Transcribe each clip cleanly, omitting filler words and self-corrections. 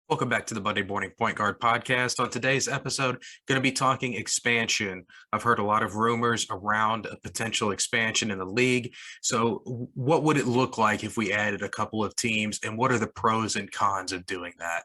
Welcome back to the Monday Morning Point Guard podcast. On today's episode, going to be talking expansion. I've heard a lot of rumors around a potential expansion in the league. So, what would it look like if we added a couple of teams, and what are the pros and cons of doing that?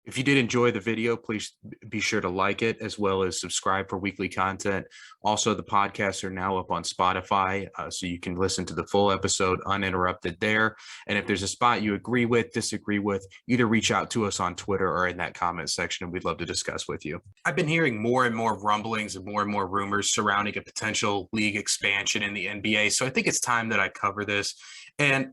If you did enjoy the video, please be sure to like it as well as subscribe for weekly content. Also, the podcasts are now up on Spotify, so you can listen to the full episode uninterrupted there. And if there's a spot you agree with, disagree with, either reach out to us on Twitter or in that comment section, and we'd love to discuss with you. I've been hearing more and more rumblings and more rumors surrounding a potential league expansion in the NBA. So I think it's time that I cover this. And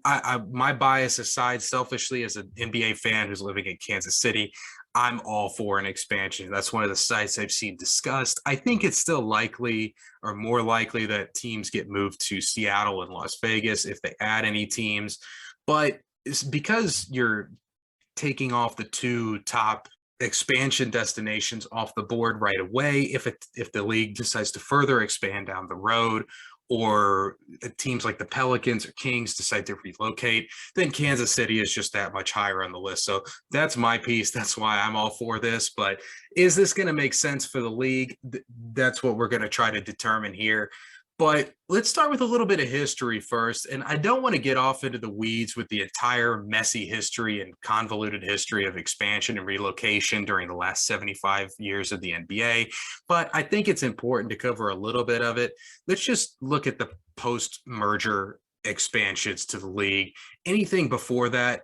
my bias aside, selfishly, as an NBA fan who's living in Kansas City, I'm all for an expansion. That's one of the sites I've seen discussed. I think it's still likely or more likely that teams get moved to Seattle and Las Vegas if they add any teams. But it's because you're taking off the two top expansion destinations off the board right away. If the league decides to further expand down the road, or teams like the Pelicans or Kings decide to relocate, then Kansas City is just that much higher on the list. So that's my piece. That's why I'm all for this. But is this going to make sense for the league? That's what we're going to try to determine here. But let's start with a little bit of history first. And I don't want to get off into the weeds with the entire messy history and convoluted history of expansion and relocation during the last 75 years of the NBA. But I think it's important to cover a little bit of it. Let's just look at the post-merger expansions to the league. Anything before that,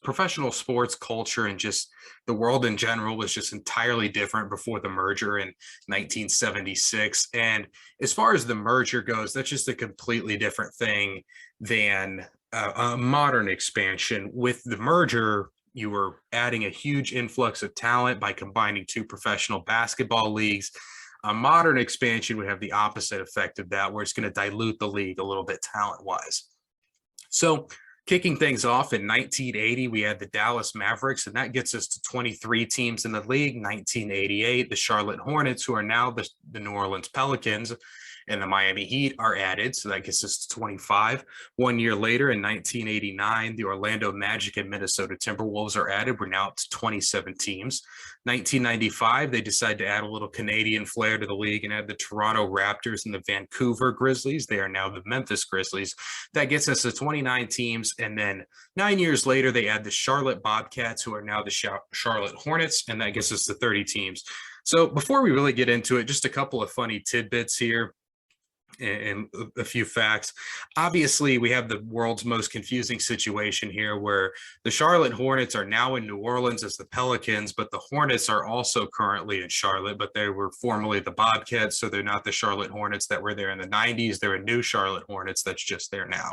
professional sports culture and just the world in general was just entirely different before the merger in 1976. And as far as the merger goes, that's just a completely different thing than a modern expansion. With the merger, you were adding a huge influx of talent by combining two professional basketball leagues. A modern expansion would have the opposite effect of that, where it's going to dilute the league a little bit talent-wise. So kicking things off in 1980, we had the Dallas Mavericks, and that gets us to 23 teams in the league. 1988, the Charlotte Hornets, who are now the New Orleans Pelicans, and the Miami Heat are added. So that gets us to 25. 1 year later, in 1989, the Orlando Magic and Minnesota Timberwolves are added. We're now up to 27 teams. 1995, they decide to add a little Canadian flair to the league and add the Toronto Raptors and the Vancouver Grizzlies. They are now the Memphis Grizzlies. That gets us to 29 teams. And then 9 years later, they add the Charlotte Bobcats, who are now the Charlotte Hornets, and that gets us to 30 teams. So before we really get into it, just a couple of funny tidbits here and a few facts. Obviously, we have the world's most confusing situation here where the Charlotte Hornets are now in New Orleans as the Pelicans, but the Hornets are also currently in Charlotte, but they were formerly the Bobcats, so they're not the Charlotte Hornets that were there in the 90s. They're a new Charlotte Hornets that's just there now.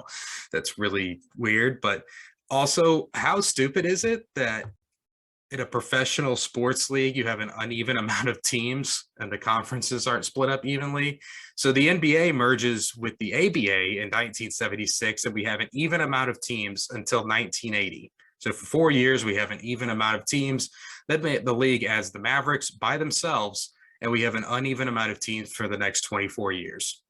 That's really weird, but also, how stupid is it that in a professional sports league, you have an uneven amount of teams and the conferences aren't split up evenly? So the NBA merges with the ABA in 1976, and we have an even amount of teams until 1980. So for 4 years, we have an even amount of teams. That made the league as the Mavericks by themselves, and we have an uneven amount of teams for the next 24 years.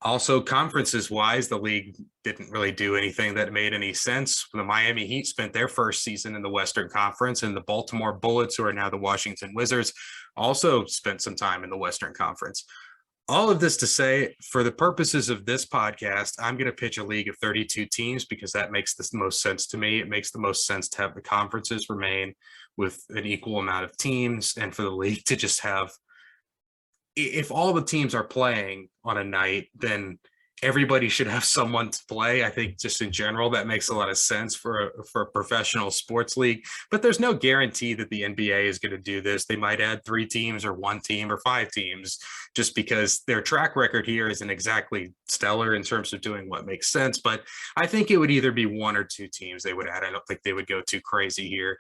Also, conferences wise, the league didn't really do anything that made any sense. The Miami Heat spent their first season in the Western Conference, and the Baltimore Bullets, who are now the Washington Wizards, also spent some time in the Western Conference. All of this to say, for the purposes of this podcast, I'm going to pitch a league of 32 teams because that makes the most sense to me. It makes the most sense to have the conferences remain with an equal amount of teams, and for the league to just have, if all the teams are playing on a night, then everybody should have someone to play. I think just in general, that makes a lot of sense for a professional sports league, but there's no guarantee that the NBA is going to do this. They might add 3 teams or 1 team or 5 teams just because their track record here isn't exactly stellar in terms of doing what makes sense. But I think it would either be 1 or 2 teams they would add. I don't think they would go too crazy here.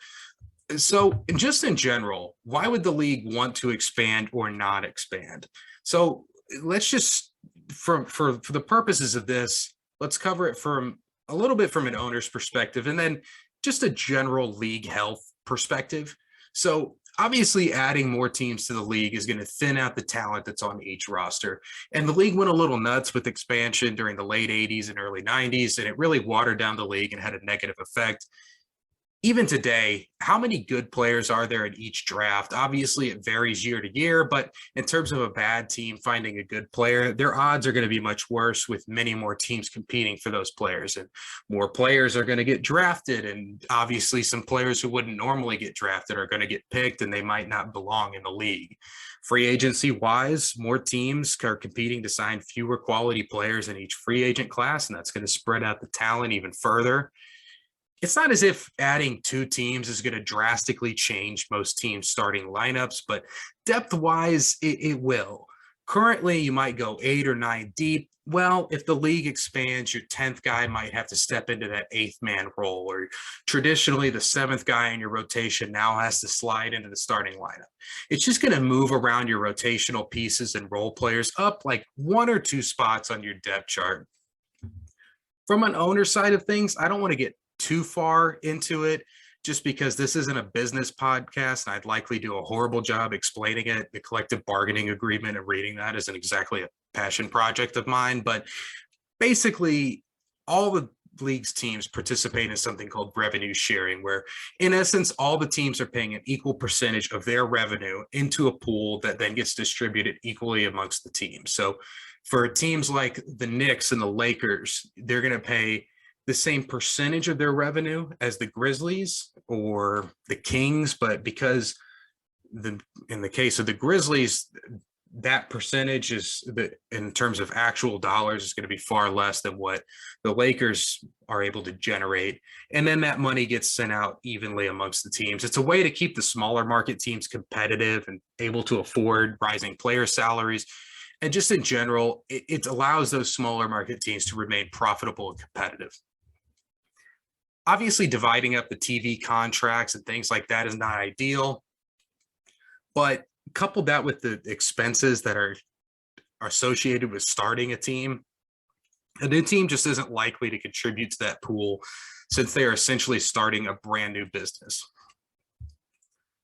So just in general, why would the league want to expand or not expand? So let's just, for the purposes of this, let's cover it from a little bit from an owner's perspective and then just a general league health perspective. So obviously adding more teams to the league is going to thin out the talent that's on each roster. And the league went a little nuts with expansion during the late 80s and early 90s, and it really watered down the league and had a negative effect. even today, how many good players are there in each draft? Obviously, it varies year to year, but in terms of a bad team finding a good player, their odds are going to be much worse with many more teams competing for those players. And more players are going to get drafted. And obviously, some players who wouldn't normally get drafted are going to get picked and they might not belong in the league. Free agency wise, more teams are competing to sign fewer quality players in each free agent class, and that's going to spread out the talent even further. It's not as if adding two teams is going to drastically change most teams' starting lineups, but depth wise, it will. Currently, you might go 8 or 9 deep. Well, if the league expands, your 10th guy might have to step into that eighth man role, or traditionally, the seventh guy in your rotation now has to slide into the starting lineup. It's just going to move around your rotational pieces and role players up like 1 or 2 spots on your depth chart. From an owner side of things, I don't want to get too far into it just because this isn't a business podcast and I'd likely do a horrible job explaining it. The collective bargaining agreement and reading that isn't exactly a passion project of mine, but basically all the league's teams participate in something called revenue sharing, where in essence, all the teams are paying an equal percentage of their revenue into a pool that then gets distributed equally amongst the teams. So for teams like the Knicks and the Lakers, they're going to pay the same percentage of their revenue as the Grizzlies or the Kings, but because in the case of the Grizzlies, that percentage is in terms of actual dollars is going to be far less than what the Lakers are able to generate. And then that money gets sent out evenly amongst the teams. It's a way to keep the smaller market teams competitive and able to afford rising player salaries. And just in general, it allows those smaller market teams to remain profitable and competitive. Obviously, dividing up the TV contracts and things like that is not ideal, but couple that with the expenses that are associated with starting a team, a new team just isn't likely to contribute to that pool since they are essentially starting a brand new business.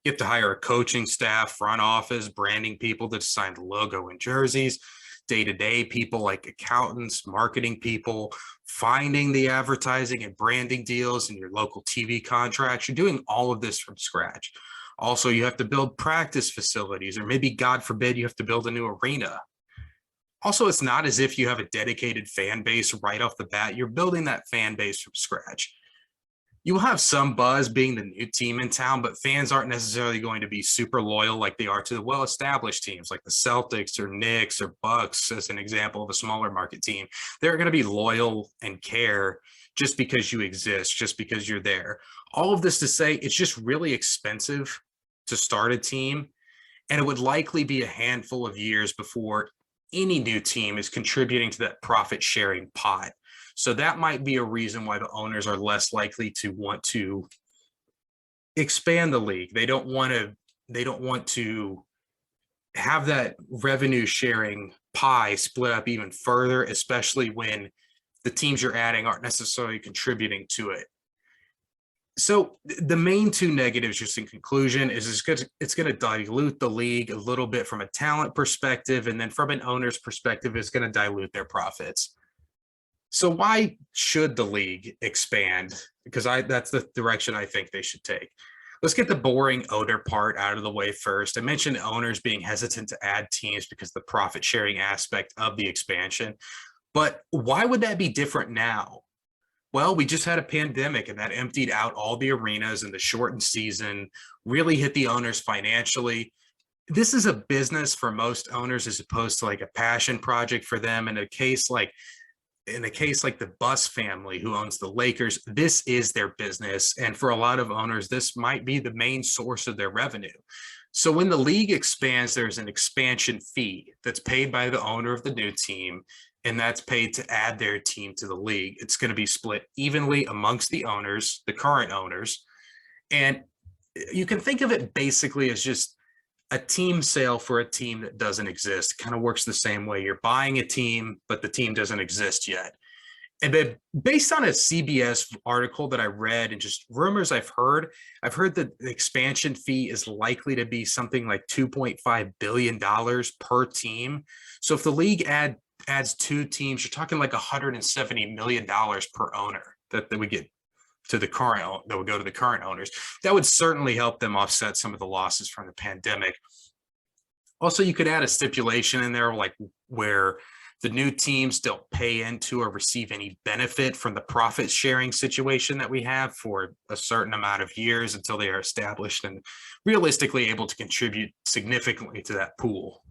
You have to hire a coaching staff, front office, branding people to design the logo and jerseys, day-to-day people like accountants, marketing people, finding the advertising and branding deals in your local TV contracts. You're doing all of this from scratch. Also, you have to build practice facilities, or maybe, God forbid, you have to build a new arena. Also, it's not as if you have a dedicated fan base right off the bat. You're building that fan base from scratch. You will have some buzz being the new team in town, but fans aren't necessarily going to be super loyal like they are to the well-established teams like the Celtics or Knicks or Bucks, as an example of a smaller market team. They're going to be loyal and care just because you exist, just because you're there. All of this to say, it's just really expensive to start a team, and it would likely be a handful of years before any new team is contributing to that profit sharing pot. So that might be a reason why the owners are less likely to want to expand the league. They don't want to have that revenue sharing pie split up even further, especially when the teams you're adding aren't necessarily contributing to it. So the main two negatives, just in conclusion, is it's going to dilute the league a little bit from a talent perspective, and then from an owner's perspective, it's going to dilute their profits. So why should the league expand? Because that's the direction I think they should take. Let's get the boring owner part out of the way first. I mentioned owners being hesitant to add teams because of the profit sharing aspect of the expansion, but why would that be different now? Well, we just had a pandemic and that emptied out all the arenas, and the shortened season really hit the owners financially. This is a business for most owners as opposed to like a passion project for them. In a case like the Buss family who owns the Lakers, this is their business. And for a lot of owners, this might be the main source of their revenue. So when the league expands, there's an expansion fee that's paid by the owner of the new team, and that's paid to add their team to the league. It's going to be split evenly amongst the owners, the current owners. And you can think of it basically as just a team sale for a team that doesn't exist. It kind of works the same way. You're buying a team, but the team doesn't exist yet. And then based on a CBS article that I read and just rumors I've heard that the expansion fee is likely to be something like $2.5 billion per team. So if the league adds two teams, you're talking like $170 million per owner that we get to the that would go to the current owners. That would certainly help them offset some of the losses from the pandemic. Also, you could add a stipulation in there, like where the new teams don't pay into or receive any benefit from the profit sharing situation that we have for a certain amount of years until they are established and realistically able to contribute significantly to that pool.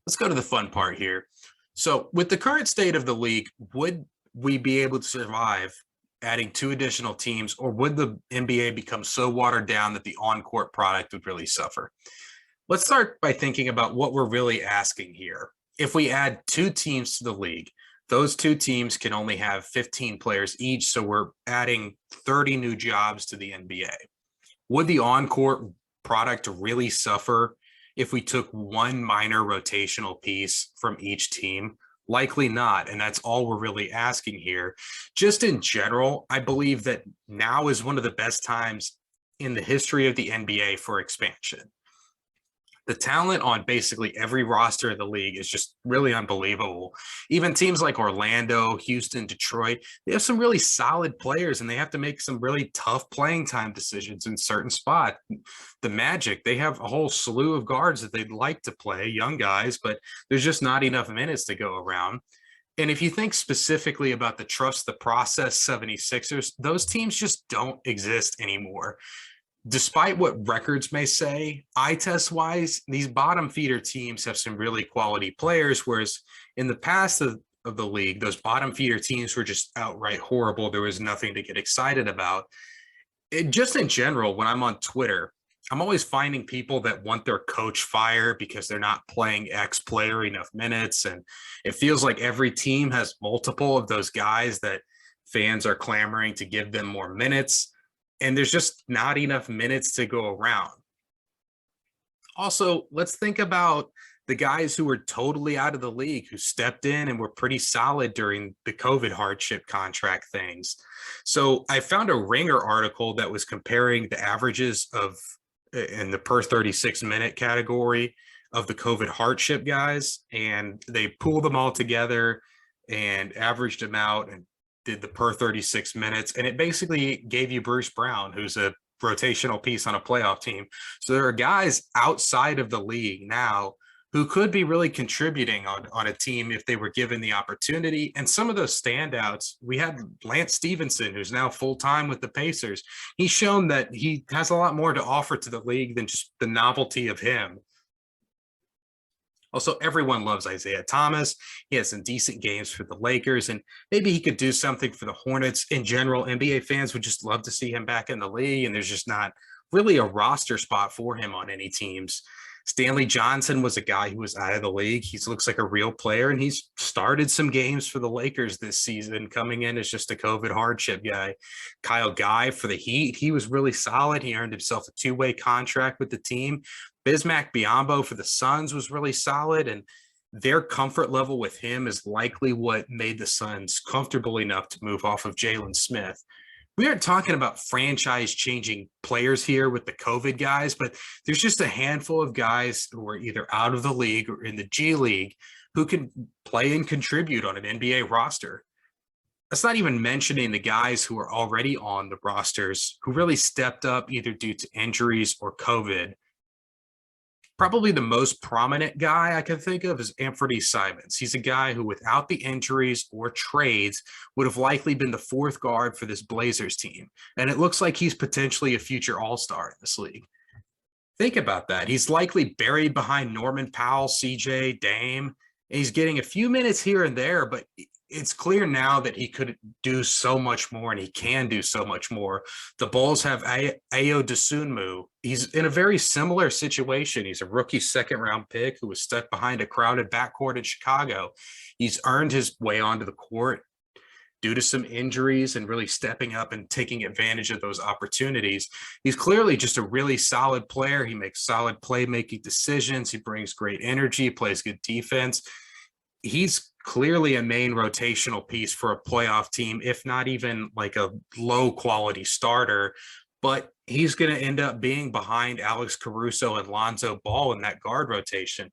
Let's go to the fun part here. So with the current state of the league, would we be able to survive adding 2 additional teams, or would the NBA become so watered down that the on-court product would really suffer? Let's start by thinking about what we're really asking here. If we add 2 teams to the league, those 2 teams can only have 15 players each, so we're adding 30 new jobs to the NBA. Would the on-court product really suffer if we took one minor rotational piece from each team? Likely not, and that's all we're really asking here. Just in general, I believe that now is one of the best times in the history of the NBA for expansion. The talent on basically every roster of the league is just really unbelievable. Even teams like Orlando, Houston, Detroit, they have some really solid players, and they have to make some really tough playing time decisions in certain spots. The Magic, they have a whole slew of guards that they'd like to play, young guys, but there's just not enough minutes to go around. And if you think specifically about the trust the process 76ers, those teams just don't exist anymore. Despite what records may say, eye test wise, these bottom feeder teams have some really quality players, whereas in the past of the league, those bottom feeder teams were just outright horrible. There was nothing to get excited about. Just in general, when I'm on Twitter, I'm always finding people that want their coach fired because they're not playing X player enough minutes. And it feels like every team has multiple of those guys that fans are clamoring to give them more minutes. And there's just not enough minutes to go around. Also, let's think about the guys who were totally out of the league, who stepped in and were pretty solid during the COVID hardship contract things. So I found a Ringer article that was comparing the averages of in the per 36 minute category of the COVID hardship guys, and they pulled them all together and averaged them out and did the per 36 minutes, and it basically gave you Bruce Brown, who's a rotational piece on a playoff team. So there are guys outside of the league now who could be really contributing on a team if they were given the opportunity. And some of those standouts, we had Lance Stevenson, who's now full-time with the Pacers. He's shown that he has a lot more to offer to the league than just the novelty of him. Also, everyone loves Isaiah Thomas. He has some decent games for the Lakers, and maybe he could do something for the Hornets. In general, NBA fans would just love to see him back in the league, and there's just not really a roster spot for him on any teams. Stanley Johnson was a guy who was out of the league. He looks like a real player, and he's started some games for the Lakers this season, coming in as just a COVID hardship guy. Kyle Guy for the Heat, he was really solid. He earned himself a 2-way contract with the team. Bismack Biyombo for the Suns was really solid, and their comfort level with him is likely what made the Suns comfortable enough to move off of Jalen Smith. We aren't talking about franchise-changing players here with the COVID guys, but there's just a handful of guys who are either out of the league or in the G League who can play and contribute on an NBA roster. That's not even mentioning the guys who are already on the rosters who really stepped up either due to injuries or COVID. Probably the most prominent guy I can think of is Anthony Simons. He's a guy who, without the injuries or trades, would have likely been the 4th guard for this Blazers team. And it looks like he's potentially a future all-star in this league. Think about that. He's likely buried behind Norman Powell, CJ, Dame, and he's getting a few minutes here and there, but it's clear now that he could do so much more, and he can do so much more. The Bulls have Ayo Dosunmu. He's in a very similar situation. He's a rookie 2nd-round pick who was stuck behind a crowded backcourt in Chicago. He's earned his way onto the court due to some injuries and really stepping up and taking advantage of those opportunities. He's clearly just a really solid player. He makes solid playmaking decisions. He brings great energy, plays good defense. He's clearly a main rotational piece for a playoff team, if not even like a low quality starter, but he's going to end up being behind Alex Caruso and Lonzo Ball in that guard rotation.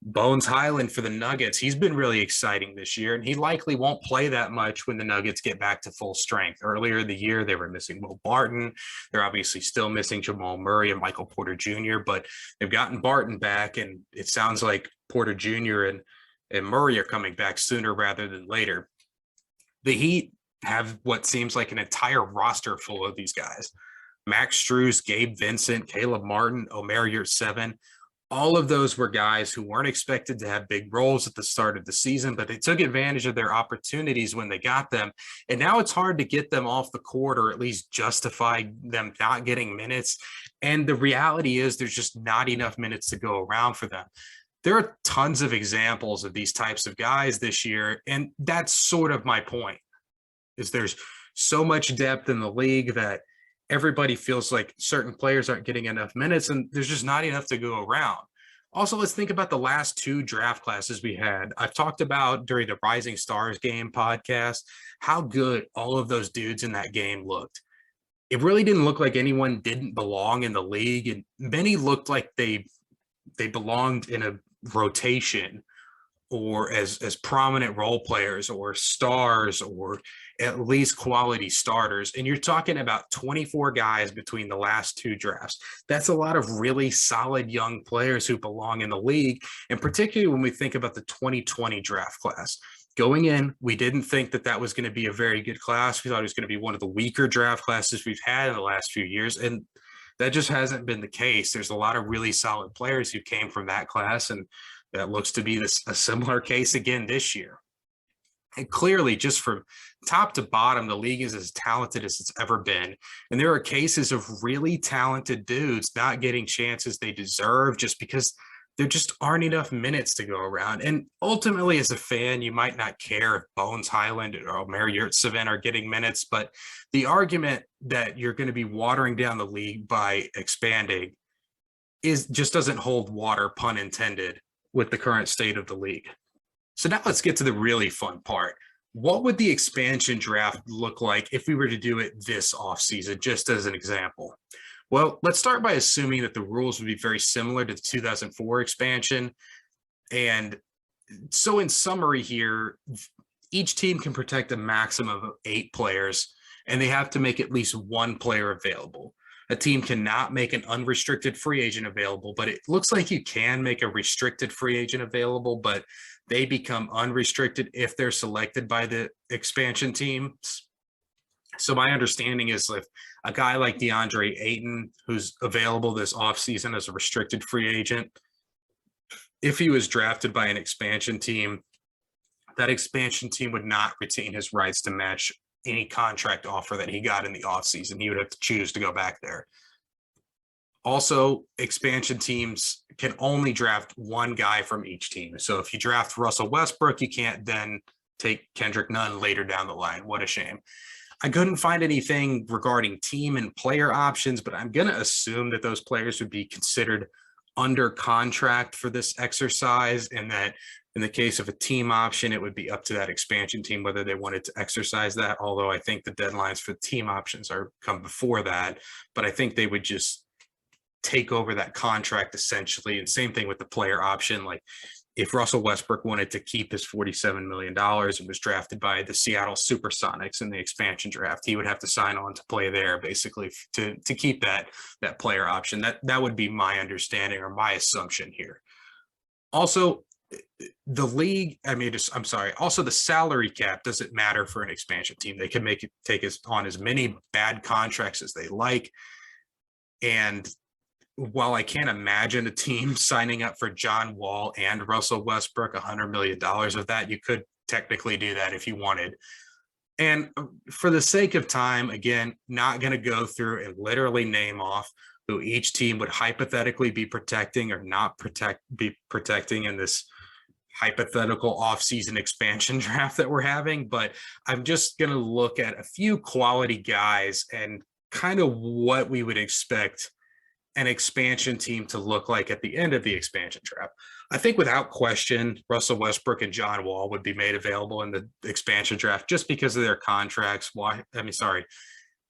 Bones Highland for the Nuggets. He's been really exciting this year, and he likely won't play that much when the Nuggets get back to full strength. Earlier in the year, they were missing Will Barton. They're obviously still missing Jamal Murray and Michael Porter Jr., but they've gotten Barton back, and it sounds like Porter Jr. and Murray are coming back sooner rather than later. The Heat have what seems like an entire roster full of these guys. Max Strus, Gabe Vincent, Caleb Martin, Omer Yurtseven. All of those were guys who weren't expected to have big roles at the start of the season, but they took advantage of their opportunities when they got them. And now it's hard to get them off the court or at least justify them not getting minutes. And the reality is there's just not enough minutes to go around for them. There are tons of examples of these types of guys this year. And that's sort of my point, is there's so much depth in the league that everybody feels like certain players aren't getting enough minutes, and there's just not enough to go around. Also, let's think about the last two draft classes we had. I've talked about during the Rising Stars game podcast how good all of those dudes in that game looked. It really didn't look like anyone didn't belong in the league, and many looked like they belonged in a rotation or as prominent role players or stars or at least quality starters. And you're talking about 24 guys between the last two drafts. That's a lot of really solid young players who belong in the league. And particularly when we think about the 2020 draft class. Going in, we didn't think that that was going to be a very good class. We thought it was going to be one of the weaker draft classes we've had in the last few years. And that just hasn't been the case. There's a lot of really solid players who came from that class, and that looks to be a similar case again this year. And clearly, just from top to bottom, the league is as talented as it's ever been. And there are cases of really talented dudes not getting chances they deserve just because there just aren't enough minutes to go around. And ultimately, as a fan, you might not care if Bones Highland or Omer Yurtseven are getting minutes, but the argument that you're going to be watering down the league by expanding just doesn't hold water, pun intended, with the current state of the league. So now let's get to the really fun part. What would the expansion draft look like if we were to do it this offseason, just as an example? Well, let's start by assuming that the rules would be very similar to the 2004 expansion. And so in summary here, each team can protect a maximum of 8 players, and they have to make at least one player available. A team cannot make an unrestricted free agent available, but it looks like you can make a restricted free agent available, but they become unrestricted if they're selected by the expansion teams. So my understanding is if a guy like DeAndre Ayton, who's available this offseason as a restricted free agent, if he was drafted by an expansion team, that expansion team would not retain his rights to match any contract offer that he got in the offseason. He would have to choose to go back there. Also, expansion teams can only draft one guy from each team. So if you draft Russell Westbrook, you can't then take Kendrick Nunn later down the line. What a shame. I couldn't find anything regarding team and player options, but I'm going to assume that those players would be considered under contract for this exercise, and that in the case of a team option, it would be up to that expansion team whether they wanted to exercise that, although I think the deadlines for team options come before that. But I think they would just take over that contract essentially. And same thing with the player option. Like if Russell Westbrook wanted to keep his $47 million and was drafted by the Seattle Supersonics in the expansion draft, he would have to sign on to play there basically to keep that player option. That would be my understanding or my assumption here. Also, the league, also the salary cap doesn't matter for an expansion team. They can take on as many bad contracts as they like. And while I can't imagine a team signing up for John Wall and Russell Westbrook $100 million of that, you could technically do that if you wanted. And for the sake of time, again, not going to go through and literally name off who each team would hypothetically be protecting or not be protecting in this hypothetical offseason expansion draft that we're having. But I'm just going to look at a few quality guys and kind of what we would expect an expansion team to look like at the end of the expansion draft. I think without question, Russell Westbrook and John Wall would be made available in the expansion draft just because of their contracts.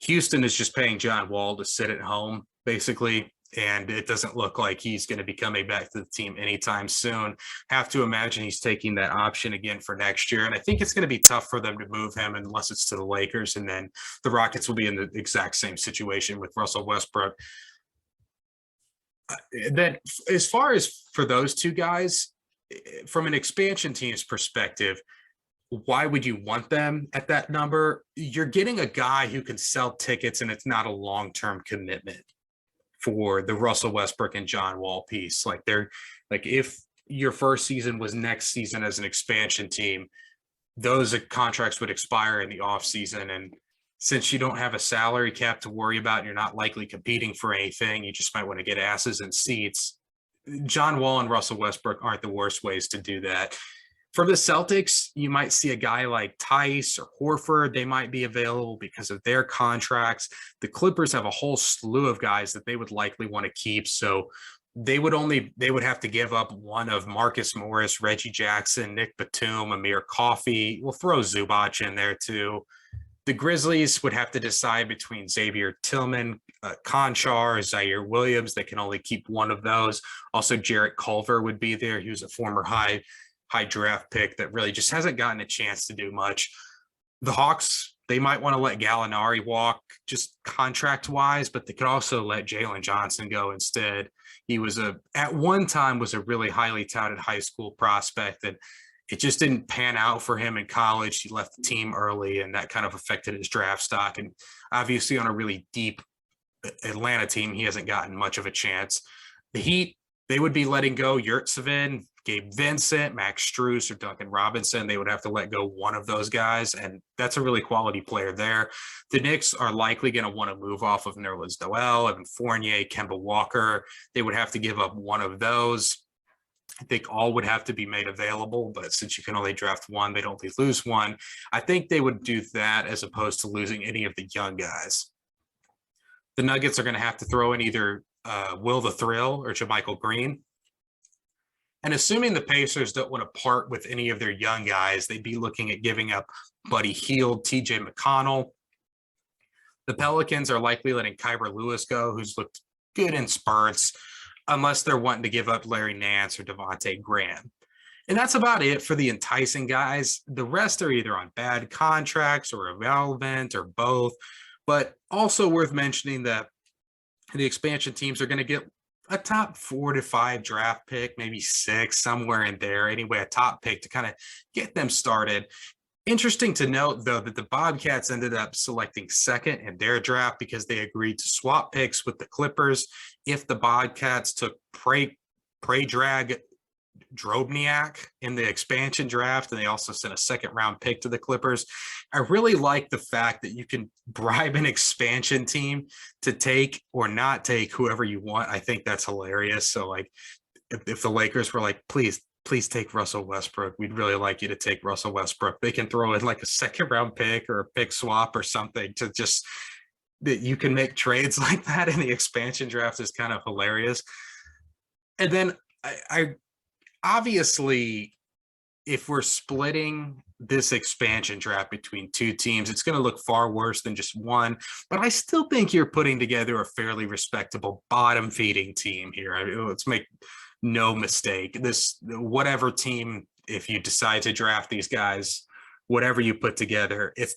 Houston is just paying John Wall to sit at home, basically, and it doesn't look like he's going to be coming back to the team anytime soon. Have to imagine he's taking that option again for next year, and I think it's going to be tough for them to move him unless it's to the Lakers, and then the Rockets will be in the exact same situation with Russell Westbrook. Then, as far as for those two guys, from an expansion team's perspective, why would you want them at that number? You're getting a guy who can sell tickets, and it's not a long-term commitment for the Russell Westbrook and John Wall piece. Like if your first season was next season as an expansion team, those contracts would expire in the off season. And since you don't have a salary cap to worry about, you're not likely competing for anything. You just might want to get asses and seats. John Wall and Russell Westbrook aren't the worst ways to do that. For the Celtics, you might see a guy like Tice or Horford. They might be available because of their contracts. The Clippers have a whole slew of guys that they would likely want to keep. So they would have to give up one of Marcus Morris, Reggie Jackson, Nick Batum, Amir Coffey. We'll throw Zubac in there too. The Grizzlies would have to decide between Xavier Tillman, Conchar, Zaire Williams. They can only keep one of those. Also, Jarrett Culver would be there. He was a former high draft pick that really just hasn't gotten a chance to do much. The Hawks, they might want to let Gallinari walk just contract wise, but they could also let Jalen Johnson go instead. He was at one time was a really highly touted high school prospect that it just didn't pan out for him in college. He left the team early, and that kind of affected his draft stock. And obviously on a really deep Atlanta team, he hasn't gotten much of a chance. The Heat, they would be letting go Yurtseven, Gabe Vincent, Max Strus, or Duncan Robinson. They would have to let go one of those guys, and that's a really quality player there. The Knicks are likely going to want to move off of Nerlens Noel, Evan Fournier, Kemba Walker. They would have to give up one of those. I think all would have to be made available, but since you can only draft one, they'd only lose one. I think they would do that as opposed to losing any of the young guys. The Nuggets are going to have to throw in either Will the Thrill or JaMychal Green. And assuming the Pacers don't want to part with any of their young guys, they'd be looking at giving up Buddy Hield, TJ McConnell. The Pelicans are likely letting Kyra Lewis go, who's looked good in spurts, unless they're wanting to give up Larry Nance or Devontae Graham. And that's about it for the enticing guys. The rest are either on bad contracts or irrelevant or both. But also worth mentioning that the expansion teams are going to get a top 4 to 5 draft pick, maybe 6, somewhere in there. Anyway, a top pick to kind of get them started. Interesting to note, though, that the Bobcats ended up selecting second in their draft because they agreed to swap picks with the Clippers. If the Bobcats took Predrag Drobniak in the expansion draft, and they also sent a second-round pick to the Clippers, I really like the fact that you can bribe an expansion team to take or not take whoever you want. I think that's hilarious. So, like, if the Lakers were like, please take Russell Westbrook. We'd really like you to take Russell Westbrook. They can throw in like a second round pick or a pick swap or something to just that you can make trades like that in the expansion draft is kind of hilarious. And then I obviously, if we're splitting this expansion draft between two teams, it's going to look far worse than just one. But I still think you're putting together a fairly respectable bottom feeding team here. I mean, let's make no mistake. This whatever team, if you decide to draft these guys, whatever you put together, it's